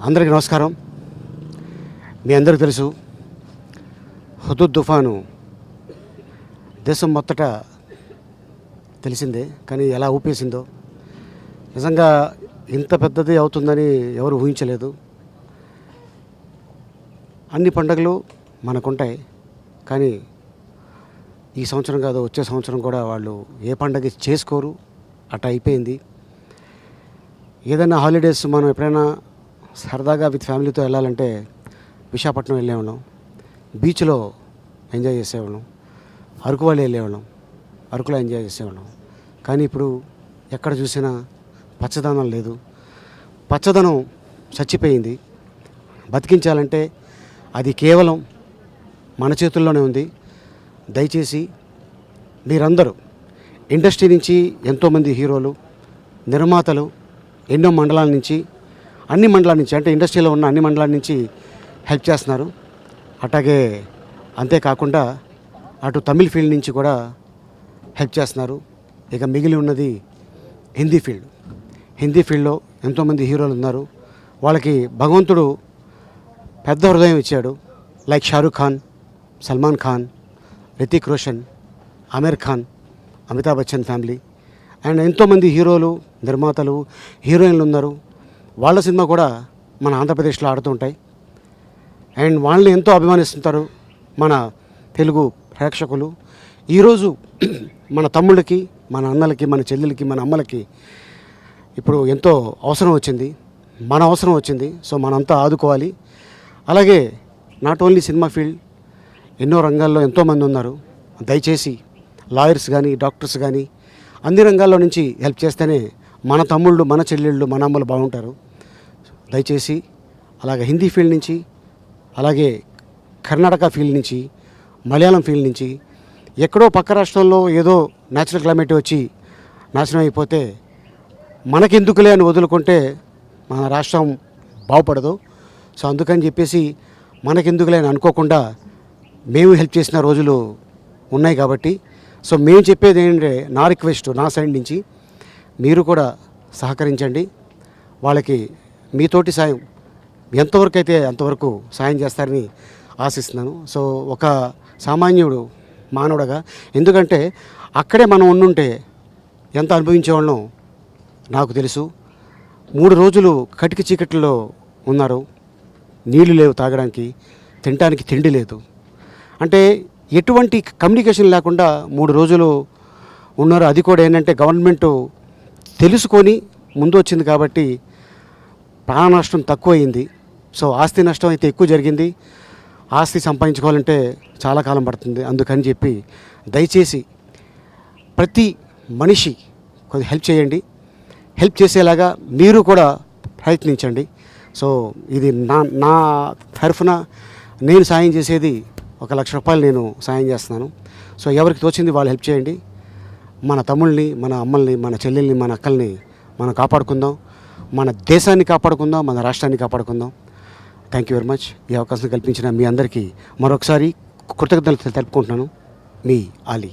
అందరికీ నమస్కారం. మీ అందరికీ తెలుసు, హుదూద్ తుఫాను దేశం మొత్తట తెలిసిందే. కానీ ఎలా ఊపేసిందో, నిజంగా ఇంత పెద్దది అవుతుందని ఎవరు ఊహించలేదు. అన్ని పండుగలు మనకుంటాయి, కానీ ఈ సంవత్సరం కాదు వచ్చే సంవత్సరం కూడా వాళ్ళు ఏ పండుగ చేసుకోరు. అట్లా అయిపోయింది. ఏదైనా హాలిడేస్ మనం ఎప్పుడైనా సరదాగా విత్ ఫ్యామిలీతో వెళ్ళాలంటే విశాఖపట్నం వెళ్ళేవాళ్ళం, బీచ్లో ఎంజాయ్ చేసేవాళ్ళం, అరకు వాళ్ళు వెళ్ళేవాళ్ళం, అరకులో ఎంజాయ్ చేసేవాళ్ళం. కానీ ఇప్పుడు ఎక్కడ చూసినా పచ్చదనం లేదు. పచ్చదనం చచ్చిపోయింది. బతికించాలంటే అది కేవలం మన చేతుల్లోనే ఉంది. దయచేసి మీరందరూ ఇండస్ట్రీ నుంచి ఎంతోమంది హీరోలు, నిర్మాతలు ఎన్నో మండలాల నుంచి, అన్ని మండలాల నుంచి, అంటే ఇండస్ట్రీలో ఉన్న అన్ని మండలాల నుంచి హెల్ప్ చేస్తున్నారు. అట్లాగే అంతేకాకుండా అటు తమిళ్ ఫీల్డ్ నుంచి కూడా హెల్ప్ చేస్తున్నారు. ఇక మిగిలి ఉన్నది హిందీ ఫీల్డ్. హిందీ ఫీల్డ్లో ఎంతోమంది హీరోలు ఉన్నారు. వాళ్ళకి భగవంతుడు పెద్ద హృదయం ఇచ్చాడు. Like Shahrukh Khan, Salman Khan, Hrithik Roshan, Aamir Khan, Amitabh Bachchan family, and ఎంతోమంది హీరోలు, నిర్మాతలు, హీరోయిన్లు ఉన్నారు. వాళ్ళ సినిమా కూడా మన ఆంధ్రప్రదేశ్లో ఆడుతూ ఉంటాయి. అండ్ వాళ్ళని ఎంతో అభిమానిస్తుంటారు మన తెలుగు ప్రేక్షకులు. ఈరోజు మన తమ్ముళ్ళకి, మన అన్నలకి, మన చెల్లెలకి, మన అమ్మలకి ఇప్పుడు ఎంతో అవసరం వచ్చింది, మన అవసరం వచ్చింది. సో మనంతా ఆదుకోవాలి. అలాగే నాట్ ఓన్లీ సినిమా ఫీల్డ్, ఎన్నో రంగాల్లో ఎంతోమంది ఉన్నారు. దయచేసి లాయర్స్ కానీ, డాక్టర్స్ కానీ, అన్ని రంగాల్లో నుంచి హెల్ప్ చేస్తేనే మన తమ్ముళ్ళు, మన చెల్లెళ్ళు, మన అమ్మలు బాగుంటారు. దయచేసి అలాగే హిందీ ఫీల్డ్ నుంచి, అలాగే కర్ణాటక ఫీల్డ్ నుంచి, మలయాళం ఫీల్డ్ నుంచి, ఎక్కడో పక్క రాష్ట్రంలో ఏదో న్యాచురల్ క్లైమేట్ వచ్చి నాశనం అయిపోతే మనకెందుకులే అని వదులుకుంటే మన రాష్ట్రం బాగుపడదు. సో అందుకని చెప్పేసి మనకెందుకులే అని అనుకోకుండా మేము హెల్ప్ చేసిన రోజులు ఉన్నాయి. కాబట్టి సో మేము చెప్పేది ఏంటంటే, నా రిక్వెస్ట్, నా సైడ్ నుంచి మీరు కూడా సహకరించండి. వాళ్ళకి మీతోటి సాయం ఎంతవరకు అయితే అంతవరకు సాయం చేస్తారని ఆశిస్తున్నాను. సో ఒక సామాన్యుడు మానవుడుగా, ఎందుకంటే అక్కడే మనం ఉండుంటే ఎంత అనుభవించేవాళ్ళం నాకు తెలుసు. 3 రోజులు కటిక చీకట్లో ఉన్నారు. నీళ్లు లేవు తాగడానికి, తినడానికి తిండి లేదు. అంటే ఎటువంటి కమ్యూనికేషన్ లేకుండా 3 రోజులు ఉన్నారు. అది కూడా ఏంటంటే గవర్నమెంట్ తెలుసుకొని ముందు వచ్చింది కాబట్టి ప్రాణ నష్టం తక్కువ అయింది. సో ఆస్తి నష్టం అయితే ఎక్కువ జరిగింది. ఆస్తి సంపాదించుకోవాలంటే చాలా కాలం పడుతుంది. అందుకని చెప్పి దయచేసి ప్రతి మనిషి కొద్దిగా హెల్ప్ చేయండి. హెల్ప్ చేసేలాగా మీరు కూడా ప్రయత్నించండి. సో ఇది నా తరఫున నేను సాయం చేసేది 1,00,000 రూపాయలు నేను సాయం చేస్తున్నాను. సో ఎవరికి తోచింది వాళ్ళు హెల్ప్ చేయండి. మన తమ్ముళ్ళని, మన అమ్మల్ని, మన చెల్లెల్ని, మన అక్కల్ని మనం కాపాడుకుందాం. మన దేశాన్ని కాపాడుకుందాం, మన రాష్ట్రాన్ని కాపాడుకుందాం. Thank you very much. ఈ అవకాశం కల్పించిన మీ అందరికీ మరొకసారి కృతజ్ఞతలు తెలుపుకుంటున్నాను. మీ ఆలీ.